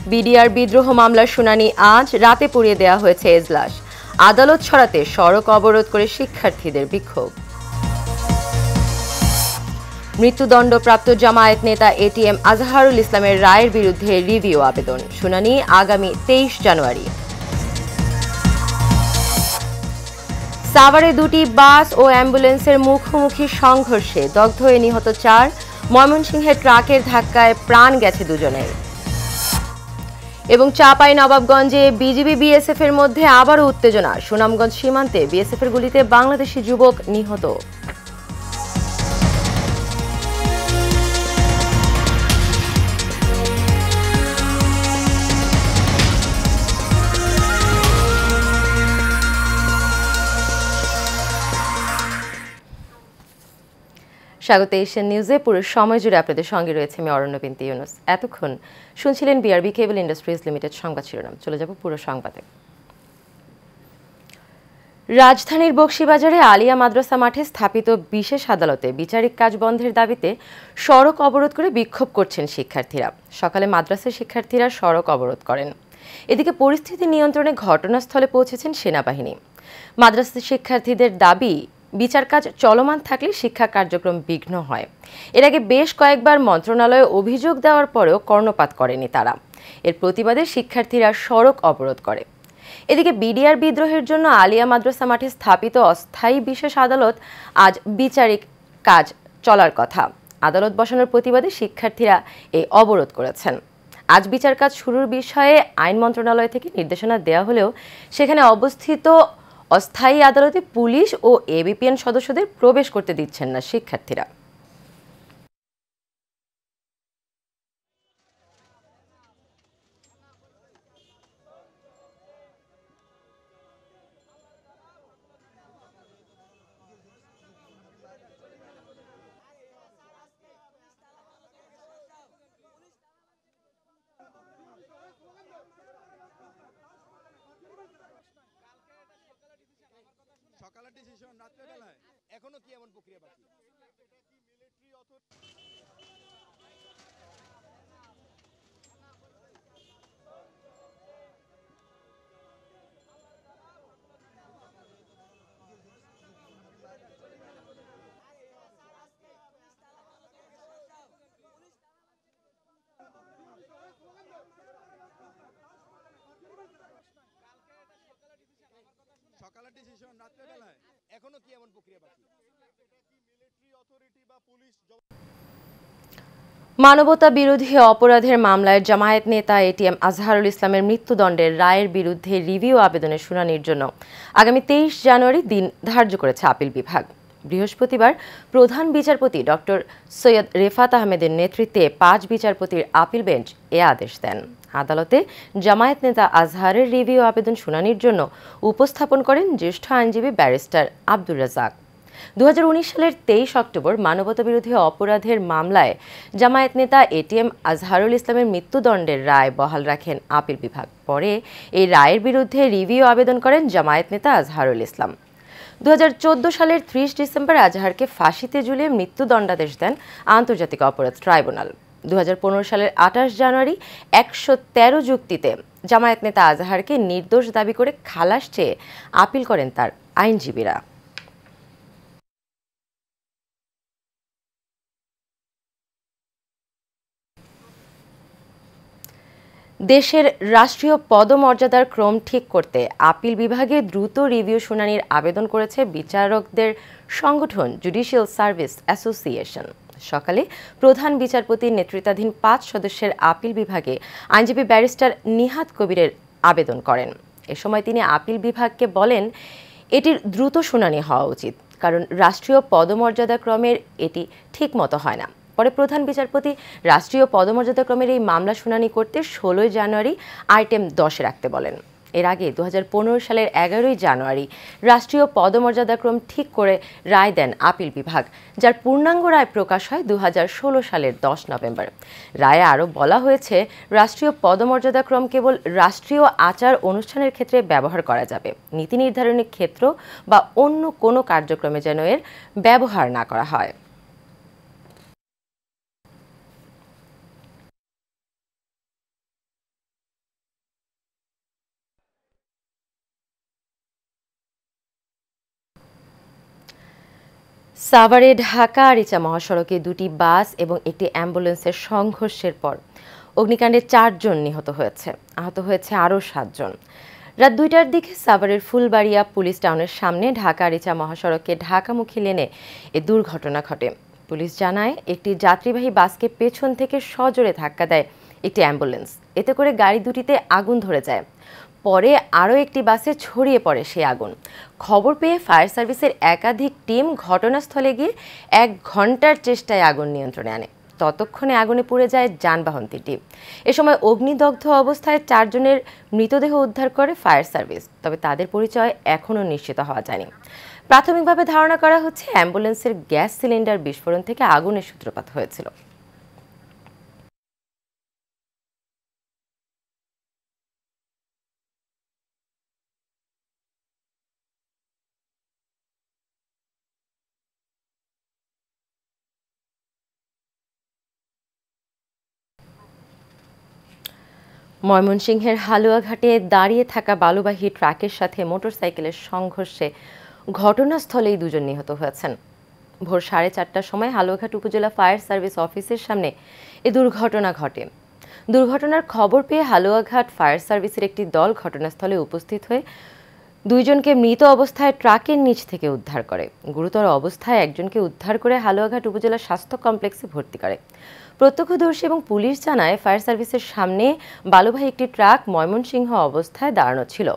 BDR বিদ্রোহ মামলার শুনানি আজ রাতে পুড়িয়ে দেওয়া হয়েছে এজলাস। আদালত সরাতে সড়ক অবরোধ করে শিক্ষার্থীদের বিক্ষোভ। মৃত্যুদণ্ডপ্রাপ্ত জামায়াত নেতা এটিএম আজহারুল ইসলামের রায়ের বিরুদ্ধে রিভিউ আবেদন, শুনানি আগামী 23 জানুয়ারি। সাভারে দুটি বাস ও অ্যাম্বুলেন্সের মুখোমুখি সংঘর্ষে দগ্ধ হয়ে নিহত 4। ময়মনসিংহে ট্রাকের ধাক্কায় প্রাণ গেছে দুজনের। এবং চাঁপাইনবাবগঞ্জে বিজিবি বিএসএফ এর মধ্যে আবারও উত্তেজনা, সুনামগঞ্জ সীমান্তে বিএসএফ এর গুলিতে বাংলাদেশি যুবক নিহত। স্বাগত এশিয়ান নিউজে। পুরো সময় জুড়ে আপনাদের সঙ্গে রয়েছে আমি অরণ্য বিনতি ইউনুস। এতক্ষণ শুনছিলেন বিআরবি কেবল ইন্ডাস্ট্রিজ লিমিটেড সংবাদ শিরোনাম। চলে যাব পুরো সংবাদে। রাজধানীর বকশীবাজারে আলিয়া মাদ্রাসা মাঠে স্থাপিত বিশেষ আদালতে বিচারিক কাজ বন্ধের দাবিতে সড়ক অবরোধ করে বিক্ষোভ করছেন শিক্ষার্থীরা। সকালে মাদ্রাসার শিক্ষার্থীরা সড়ক অবরোধ করেন। এদিকে পরিস্থিতি নিয়ন্ত্রণে ঘটনাস্থলে পৌঁছেছেন সেনাবাহিনী। মাদ্রাসার শিক্ষার্থীদের দাবি, বিচার কাজ চলমান থাকলে শিক্ষা কার্যক্রম বিঘ্ন হয়। এর আগে বেশ কয়েকবার মন্ত্রণালয়ে অভিযোগ দেওয়ার পরেও কর্ণপাত করেনি তারা। এর প্রতিবাদে শিক্ষার্থীরা সড়ক অবরোধ করে। এদিকে বিডিআর বিদ্রোহের জন্য আলিয়া মাদ্রাসা মাঠে স্থাপিত অস্থায়ী বিশেষ আদালত আজ বিচারিক কাজ চলার কথা। আদালত বসানোর প্রতিবাদে শিক্ষার্থীরা এই অবরোধ করেছেন। আজ বিচার কাজ শুরুর বিষয়ে আইন মন্ত্রণালয় থেকে নির্দেশনা দেওয়া হলেও সেখানে অবস্থিত অস্থায়ী আদালতে পুলিশ ও এবিপিএন সদস্যদের প্রবেশ করতে দিচ্ছেন না শিক্ষার্থীরা। সকালের ডিসিশন রাত্রে বেলায় এখনো কি এমন প্রক্রিয়া বাকি? সকালের ডিসিশন রাত্রে বেলায় এখনো কি এমন প্রক্রিয়া বাকি? মানবতা বিরোধী অপরাধের মামলায় জামায়াত নেতা এটিএম আজহারুল ইসলামের মৃত্যুদণ্ডের রায়ের বিরুদ্ধে রিভিউ আবেদনের শুনানির জন্য আগামী 23 জানুয়ারি দিন ধার্য করেছে আপিল বিভাগ। বৃহস্পতিবার প্রধান বিচারপতি ডক্টর সৈয়দ রেফাত আহমেদের নেতৃত্বে 5 বিচারপতির আপিল বেঞ্চ এ আদেশ দেন। আদালতে জামায়াত নেতা আজহারের রিভিউ আবেদন শুনানির জন্য উপস্থাপন করেন জ্যেষ্ঠ আইনজীবী ব্যারিস্টার আব্দুর রাজ্জাক। 2019 সালের 23 অক্টোবর মানবতাবিরোধী অপরাধের মামলায় জামায়াত নেতা এটিএম আজহারুল ইসলামের মৃত্যুদণ্ডের রায় বহাল রাখেন আপিল বিভাগ। পরে এই রায়ের বিরুদ্ধে রিভিউ আবেদন করেন জামায়াত নেতা আজহারুল ইসলাম। 2014 সালের 30 ডিসেম্বর আজহারকে ফাঁসিতে ঝুলিয়ে মৃত্যুদণ্ডাদেশ দেন আন্তর্জাতিক অপরাধ ট্রাইব্যুনাল। 2015 সালের 28 জানুয়ারি 113 যুক্তিতে জামায়াত নেতা আজহারকে নির্দোষ দাবি করে খালাস চেয়ে আপিল করেন তার আইনজীবীরা। দেশের রাষ্ট্রীয় পদমর্যাদার ক্রম ঠিক করতে আপিল বিভাগে দ্রুত রিভিউ শুনানির আবেদন করেছে বিচারকদের সংগঠন জুডিশিয়াল সার্ভিস অ্যাসোসিয়েশন। সকালে প্রধান বিচারপতির নেতৃত্বাধীন 5 সদস্যের আপিল বিভাগে আইনজীবী ব্যারিস্টার নিহাত কবিরের আবেদন করেন। এ সময় তিনি আপিল বিভাগকে বলেন, এটির দ্রুত শুনানি হওয়া উচিত, কারণ রাষ্ট্রীয় পদমর্যাদা ক্রমের এটি ঠিক মতো হয় না। পরে প্রধান বিচারপতি রাষ্ট্রীয় পদমর্যাদাক্রমের এই মামলা শুনানি করতে 16 জানুয়ারি আইটেম 10-এ রাখতে বলেন। এর আগে 2015 সালের 11 জানুয়ারি রাষ্ট্রীয় পদমর্যাদাক্রম ঠিক করে রায় দেন আপিল বিভাগ, যার পূর্ণাঙ্গ রায় প্রকাশ হয় 2016 সালের 10 নভেম্বর। রায়ে আরও বলা হয়েছে, রাষ্ট্রীয় পদমর্যাদাক্রম কেবল রাষ্ট্রীয় আচার অনুষ্ঠানের ক্ষেত্রে ব্যবহার করা যাবে, নীতি নির্ধারণের ক্ষেত্র বা অন্য কোনো কার্যক্রমে যেন এর ব্যবহার না করা হয়। সাভারে ঢাকা আরিচা মহাসড়কে দুটি বাস এবং একটি অ্যাম্বুলেন্সের সংঘর্ষের পর অগ্নিকাণ্ডে ৪ জন নিহত হয়েছে, আহত হয়েছে আরও ৭ জন। রাত ২টার দিকে সাভারের ফুলবাড়িয়া পুলিশ টাউনের সামনে ঢাকা আরিচা মহাসড়কে ঢাকামুখী লেনে এ দুর্ঘটনা ঘটে। পুলিশ জানায়, একটি যাত্রীবাহী বাসকে পেছন থেকে সজোরে ধাক্কা দেয় একটি অ্যাম্বুলেন্স। এতে করে গাড়ি দুটিতে আগুন ধরে যায়। পরে আরও একটি বাসে ছড়িয়ে পড়ে সেই আগুন। খবর পেয়ে ফায়ার সার্ভিসের একাধিক টিম ঘটনাস্থলে গিয়ে ১ ঘন্টার চেষ্টায় আগুন নিয়ন্ত্রণে আনে। ততক্ষণে আগুনে পুড়ে যায় যানবাহন ৩টি। এ সময় অগ্নিদগ্ধ অবস্থায় ৪ জনের মৃতদেহ উদ্ধার করে ফায়ার সার্ভিস, তবে তাদের পরিচয় এখনও নিশ্চিত হওয়া যায়নি। প্রাথমিকভাবে ধারণা করা হচ্ছে, অ্যাম্বুলেন্সের গ্যাস সিলিন্ডার বিস্ফোরণ থেকে আগুনের সূত্রপাত হয়েছিল। ময়মনসিংহের হালুয়াঘাটে দাঁড়িয়ে থাকা বালুবাহী ট্রাকের সাথে মোটরসাইকেলের সংঘর্ষে ঘটনাস্থলেই ২ জন নিহত হয়েছেন। ভোর ৪:৩০টার সময় হালুয়াঘাট উপজেলা ফায়ার সার্ভিস অফিসের সামনে এ দুর্ঘটনা ঘটে। দুর্ঘটনার খবর পেয়ে হালুয়াঘাট ফায়ার সার্ভিসের একটি দল ঘটনাস্থলে উপস্থিত হয়ে ২ জনকে মৃত অবস্থায় ট্রাকের নিচ থেকে উদ্ধার করে। গুরুতর অবস্থায় একজনকে উদ্ধার করে হালুয়াঘাট উপজেলা স্বাস্থ্য কমপ্লেক্সে ভর্তি করে। প্রত্যক্ষদর্শী এবং পুলিশ জানায়, ফায়ার সার্ভিসের সামনে বালুবাহী একটি ট্রাক ময়মনসিংহ অবস্থায় দাঁড়ানো ছিল।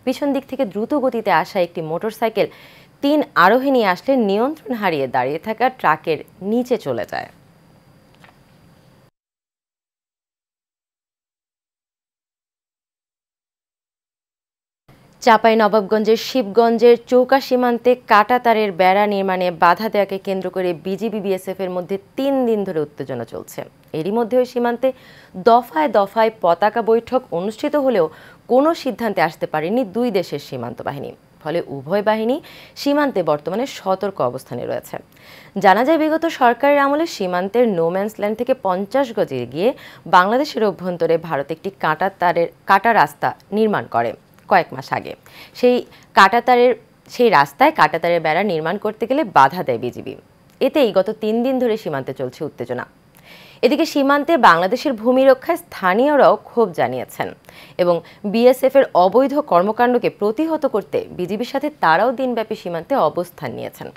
পিছন দিক থেকে দ্রুত গতিতে আসা একটি মোটরসাইকেল ৩ আরোহী নিয়ে আসলে নিয়ন্ত্রণ হারিয়ে দাঁড়িয়ে থাকা ট্রাকের নিচে চলে যায়। চাঁপাইনবাবগঞ্জের শিবগঞ্জের চৌকা সীমান্তে কাঁটাতারের বেড়া নির্মাণে বাধা দেওয়াকে কেন্দ্র করে বিজিবি বিএসএফ এর মধ্যে ৩ দিন ধরে উত্তেজনা চলছে। এরই মধ্যে ওই সীমান্তে দফায় দফায় পতাকা বৈঠক অনুষ্ঠিত হলেও কোনো সিদ্ধান্তে আসতে পারেনি দুই দেশের সীমান্ত বাহিনী। ফলে উভয় বাহিনী সীমান্তে বর্তমানে সতর্ক অবস্থানে রয়েছে। জানা যায়, বিগত সরকারের আমলে সীমান্তের নোম্যান্স ল্যান্ড থেকে ৫০ গজ এগিয়ে বাংলাদেশের অভ্যন্তরে ভারত একটি কাঁটা রাস্তা নির্মাণ করে কয়েক মাস আগে। সেই রাস্তায় কাঁটাতারের বেড়া নির্মাণ করতে গেলে বাধা দেয় বিজিবি। এতেই গত ৩ দিন ধরে সীমান্তে চলছে উত্তেজনা। এদিকে সীমান্তে বাংলাদেশের ভূমি রক্ষায় স্থানীয়রাও ক্ষোভ জানিয়েছেন এবং বিএসএফ এর অবৈধ কর্মকাণ্ডকে প্রতিহত করতে বিজিবির সাথে তারাও দিনব্যাপী সীমান্তে অবস্থান নিয়েছেন।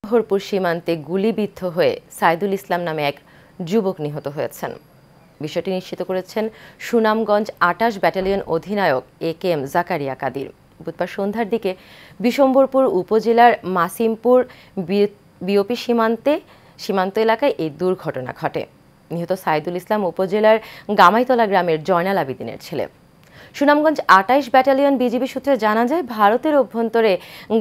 হরপুর সীমান্তে গুলিবিদ্ধ হয়ে সাইদুল ইসলাম নামে এক যুবক নিহত হয়েছেন। বিষয়টি নিশ্চিত করেছেন সুনামগঞ্জ ২৮ ব্যাটালিয়ন অধিনায়ক একেএম জাকারিয়া কাদির। বুধবার সন্ধ্যার দিকে বিশম্বরপুর উপজেলার মাসিমপুর বিওপি সীমান্ত এলাকায় এই দুর্ঘটনা ঘটে। নিহত সাইদুল ইসলাম উপজেলার গামাইতলা গ্রামের জয়নাল আবিদিনের ছেলে। সুনামগঞ্জ ২৮ ব্যাটালিয়ন বিজিবি সূত্রে জানা যায়, ভারতের অভ্যন্তরে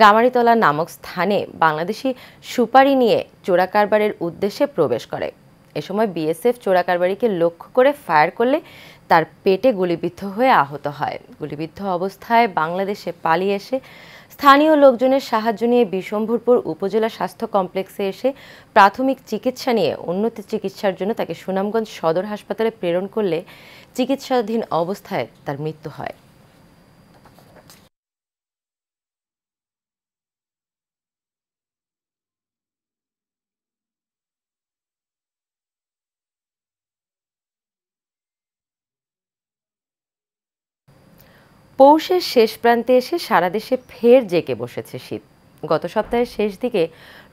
গামারিতলা নামক স্থানে বাংলাদেশি সুপারি নিয়ে চোরাকারবারের উদ্দেশ্যে প্রবেশ করে। এ সময় বিএসএফ চোরাকারবারিকে লক্ষ্য করে ফায়ার করলে তার পেটে গুলিবিদ্ধ হয়ে আহত হয়। গুলিবিদ্ধ অবস্থায় বাংলাদেশে পালিয়ে এসে স্থানীয় লোকজনের সাহায্য নিয়ে বিশম্ভরপুর উপজেলা স্বাস্থ্য কমপ্লেক্সে এসে প্রাথমিক চিকিৎসা নিয়ে উন্নত চিকিৎসার জন্য তাকে সুনামগঞ্জ সদর হাসপাতালে প্রেরণ করলে চিকিৎসাধীন অবস্থায় তার মৃত্যু হয়। পৌষের শেষ প্রান্তে এসে সারা দেশে ফের জেঁকে বসেছে শীত। গত সপ্তাহের শেষ দিকে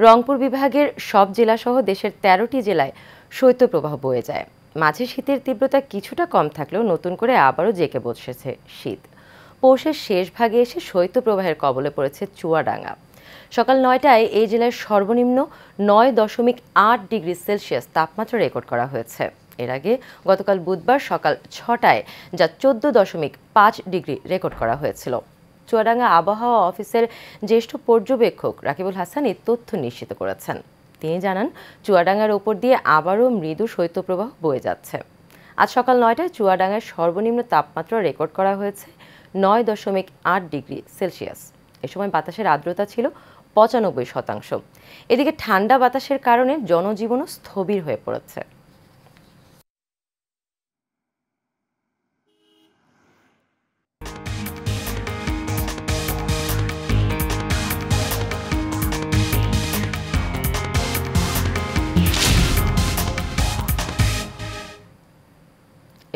রংপুর বিভাগের সব জেলাসহ দেশের ১৩টি জেলায় শৈত্যপ্রবাহ বয়ে যায়। মাঝে শীতের তীব্রতা কিছুটা কম থাকলেও নতুন করে আবারও জেঁকে বসেছে শীত। পৌষের শেষ ভাগে এসে শৈত্যপ্রবাহের কবলে পড়েছে চুয়াডাঙ্গা। সকাল ৯টায় এই জেলার সর্বনিম্ন ৯.৮ ডিগ্রি সেলসিয়াস তাপমাত্রা রেকর্ড করা হয়েছে। এর আগে গতকাল বুধবার সকাল ৬টায় যা ১৪.৫ ডিগ্রি রেকর্ড করা হয়েছিল। চুয়াডাঙ্গা আবহাওয়া অফিসের জ্যেষ্ঠ পর্যবেক্ষক রাকিবুল হাসান এই তথ্য নিশ্চিত করেছেন। তিনি জানান, চুয়াডাঙ্গার ওপর দিয়ে আবারও মৃদু শৈত্যপ্রবাহ বয়ে যাচ্ছে। আজ সকাল ৯টায় চুয়াডাঙ্গার সর্বনিম্ন তাপমাত্রা রেকর্ড করা হয়েছে ৯.৮ ডিগ্রি সেলসিয়াস। এ সময় বাতাসের আর্দ্রতা ছিল ৯৫%। এদিকে ঠান্ডা বাতাসের কারণে জনজীবনও স্থবির হয়ে পড়েছে।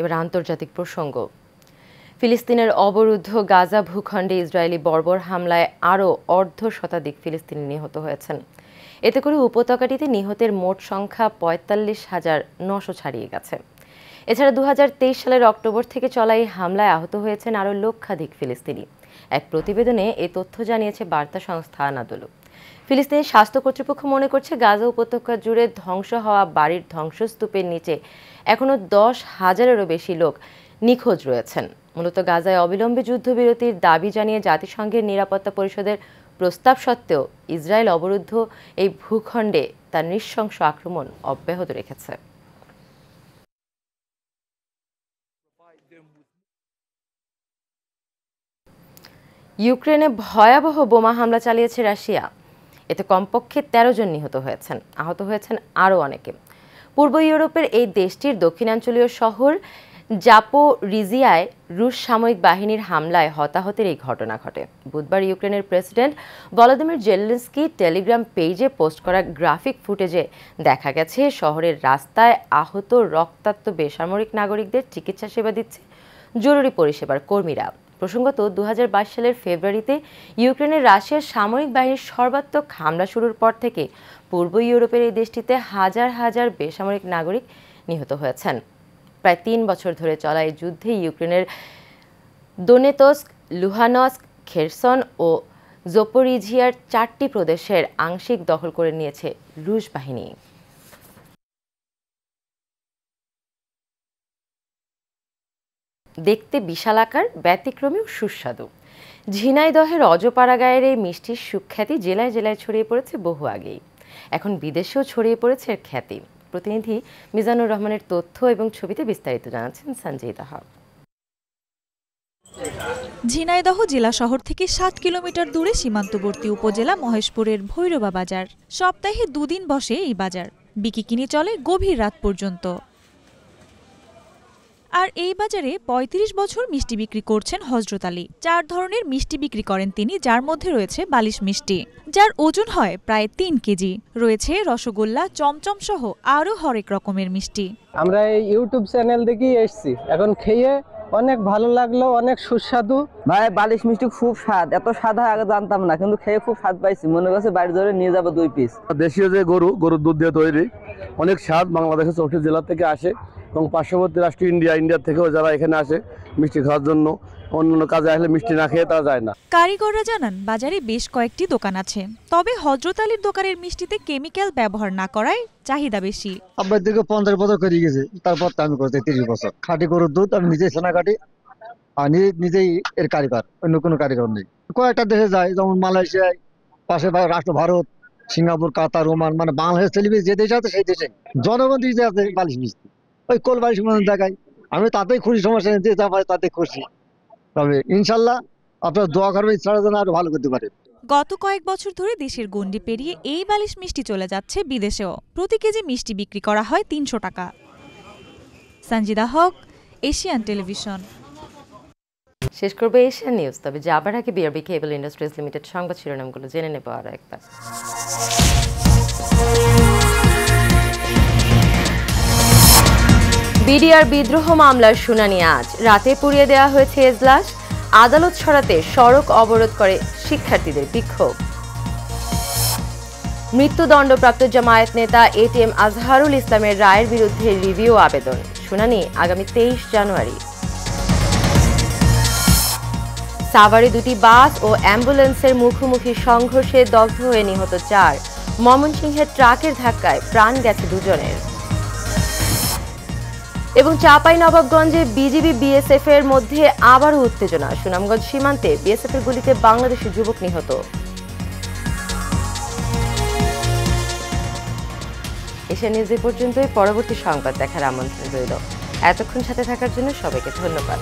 এবার আন্তর্জাতিক প্রসঙ্গ। ফিলিস্তিনের অবরুদ্ধ গাজা ভূখণ্ডে ইসরায়েলি বর্বর হামলায় আরও অর্ধ শতাধিক ফিলিস্তিনি নিহত হয়েছেন। এতে করে উপত্যকাটিতে নিহতের মোট সংখ্যা ৪৫,৯০০ ছাড়িয়ে গেছে। এছাড়া ২০২৩ সালের অক্টোবর থেকে চলা এই হামলায় আহত হয়েছেন আরও লক্ষাধিক ফিলিস্তিনি। এক প্রতিবেদনে এই তথ্য জানিয়েছে বার্তা সংস্থা আনাদোলু। ফিলিস্তিনি স্বাস্থ্য কর্তৃপক্ষ মনে করছে গাজা উপত্যকা জুড়ে ধ্বংস হওয়া বাড়ির ধ্বংসস্তূপের নিচে এখনও ১০,০০০-এরও বেশি লোক নিখোঁজ রয়েছেন। মূলত গাজায় অবিলম্বে যুদ্ধবিরতির দাবি জানিয়ে জাতিসংঘের নিরাপত্তা পরিষদের প্রস্তাব সত্ত্বেও ইসরায়েল অবরুদ্ধ এই ভূখণ্ডে তার নৃশংস আক্রমণ অব্যাহত রেখেছে। ইউক্রেনে ভয়াবহ বোমা হামলা চালিয়েছে রাশিয়া। এতে কমপক্ষে ১৩ জন নিহত হয়েছেন, আহত হয়েছেন আরও অনেকে। পূর্ব ইউরোপের এই দেশটির দক্ষিণাঞ্চলীয় শহর জাপোরিজিয়ায় রুশ সামরিক বাহিনীর হামলায় হতাহতের এই ঘটনা ঘটে। বুধবার ইউক্রেনের প্রেসিডেন্ট ভলোদিমির জেলেনস্কি টেলিগ্রাম পেজে পোস্ট করা গ্রাফিক ফুটেজে দেখা গেছে শহরের রাস্তায় আহত রক্তাক্ত বেসামরিক নাগরিকদের চিকিৎসা সেবা দিচ্ছে জরুরি পরিষেবার কর্মীরা। প্রসঙ্গত ২০২২ সালের ফেব্রুয়ারিতে ইউক্রেনের রাশিয়ার সামরিক বাহিনীর সর্বাত্মক হামলা শুরুর পর থেকে পূর্ব ইউরোপের এই দেশটিতে হাজার হাজার বেসামরিক নাগরিক নিহত হয়েছেন। প্রায় ৩ বছর ধরে চলা এই যুদ্ধে ইউক্রেনের দোনেতস্ক, লুহানস্ক, খেরসন ও জাপোরিজিয়ার ৪টি প্রদেশের আংশিক দখল করে নিয়েছে রুশ বাহিনী। দেখতে বিশালাকার, ব্যতিক্রমী ও সুস্বাদু ঝিনাইদহের অজপাড়া গায়ের এই মিষ্টির সুখ্যাতি জেলায় জেলায় ছড়িয়ে পড়েছে বহু আগেই। এখন বিদেশেও ছড়িয়ে পড়েছে এর খ্যাতি। প্রতিনিধি মিজানুর রহমানের তথ্য এবং ছবিতে বিস্তারিত জানাচ্ছেন সঞ্জিতা হক। ঝিনাইদহ জেলা শহর থেকে ৭ কিলোমিটার দূরে সীমান্তবর্তী উপজেলা মহেশপুরের ভৈরবা বাজার। সপ্তাহে ২ দিন বসে এই বাজার, বিকিকিনি চলে গভীর রাত পর্যন্ত। আর এই বাজারে ৩৫ বছর মিষ্টি বিক্রি করছেন হযরত আলী। ৪ ধরনের মিষ্টি বিক্রি করেন তিনি, যার মধ্যে রয়েছে বালিশ মিষ্টি, যার ওজন হয় প্রায় ৩ কেজি। রয়েছে রসগোল্লা, চমচম সহ আরও হরেক রকমের মিষ্টি। আমরা এই ইউটিউব চ্যানেল দেখেই এসেছি, এখন খেয়ে অনেক ভালো লাগলো, অনেক সুস্বাদু। ভাই বালিশ মিষ্টি খুব স্বাদ, এত স্বাদ হয় আগে জানতাম না, কিন্তু খেয়ে খুব স্বাদ পাইছি। মনে করছে বাড়ি ধরে নিয়ে যাবো 2 পিস। দেশীয় যে গরুর দুধ দিয়ে তৈরি, অনেক স্বাদ। বাংলাদেশের ৪টি জেলা থেকে আসে এবং পার্শ্ববর্তী রাষ্ট্র ইন্ডিয়া থেকেও যারা এখানে আসে মিষ্টি খাওয়ার জন্য, অন্যান্য কাজে আসলে মিষ্টি না খেয়ে তারা যায় না। কারিগররা জানান বাজারে বেশ কয়েকটি দোকান আছে, তবে হযরত আলীর দোকানের মিষ্টিতে কেমিক্যাল ব্যবহার না করায় চাহিদা বেশি। আব্বার দিকে ৫০ বছর করে গেছে, তারপর আমি করতে ৩০ বছর। খাঁটি গরুর দুধ, আমি নিজেই সোনা কাটি, আমি নিজেই এর কারিগর, অন্য কোনো কারিগর নেই। কয়েকটা দেশে যায়, যেমন মালয়েশিয়ায়, পাশে রাষ্ট্র ভারত, সিঙ্গাপুর, কাতার, ওমান, মানে বাংলাদেশ টেলিভিশন যে দেশে আছে সেই দেশে জনগণ দিতে আছে বালিশ মিষ্টি। ওই কোল বালিশ দেখায়, আমি তাতেই খুশি, সমস্যা নেই, যা পাই তাতে খুশি। তবে ইনশাল্লাহ আপনার দোয়া করবে, ইচ্ছার জন্য আরো ভালো করতে পারে। গত কয়েক বছর ধরে দেশের গণ্ডি পেরিয়ে এই বালিশ মিষ্টি চলে যাচ্ছে বিদেশেও। প্রতি কেজি মিষ্টি বিক্রি করা হয় ৩০০ টাকা। সঞ্জিদা হক, এশিয়ান টেলিভিশন। শেষ করবে এশিয়ান নিউজ, তবে যাবার আগে বিআরবি কেবল ইন্ডাস্ট্রিজ লিমিটেড সংবাদ শিরোনামগুলো জেনে নেব আরও একবার। বিডিআর বিদ্রোহ মামলার শুনানি আজ রাতে পুড়িয়ে দেওয়া হয়েছে এজলাস। আদালত সরাতে সড়ক অবরোধ করে শিক্ষার্থীদের বিক্ষোভ। মৃত্যুদণ্ডপ্রাপ্ত জামায়াত নেতা এটিএম আজহারুল ইসলামের রায়ের বিরুদ্ধে রিভিউ আবেদন, শুনানি আগামী ২৩ জানুয়ারি। সাভারে 2টি বাস ও অ্যাম্বুলেন্সের মুখোমুখি সংঘর্ষে দগ্ধ হয়ে নিহত 4। ময়মনসিংহের ট্রাকের ধাক্কায় প্রাণ গেছে 2 জনের। এবং চাঁপাইনবাবগঞ্জে বিজিবি বিএসএফ এর মধ্যে আবারও উত্তেজনা, সুনামগঞ্জ সীমান্তে বিএসএফ এর গুলিতে বাংলাদেশি যুবক নিহত। এশিয়া নিউজ এ পর্যন্তই। পরবর্তী সংবাদ দেখার আমন্ত্রণ রইল। এতক্ষণ সাথে থাকার জন্য সবাইকে ধন্যবাদ।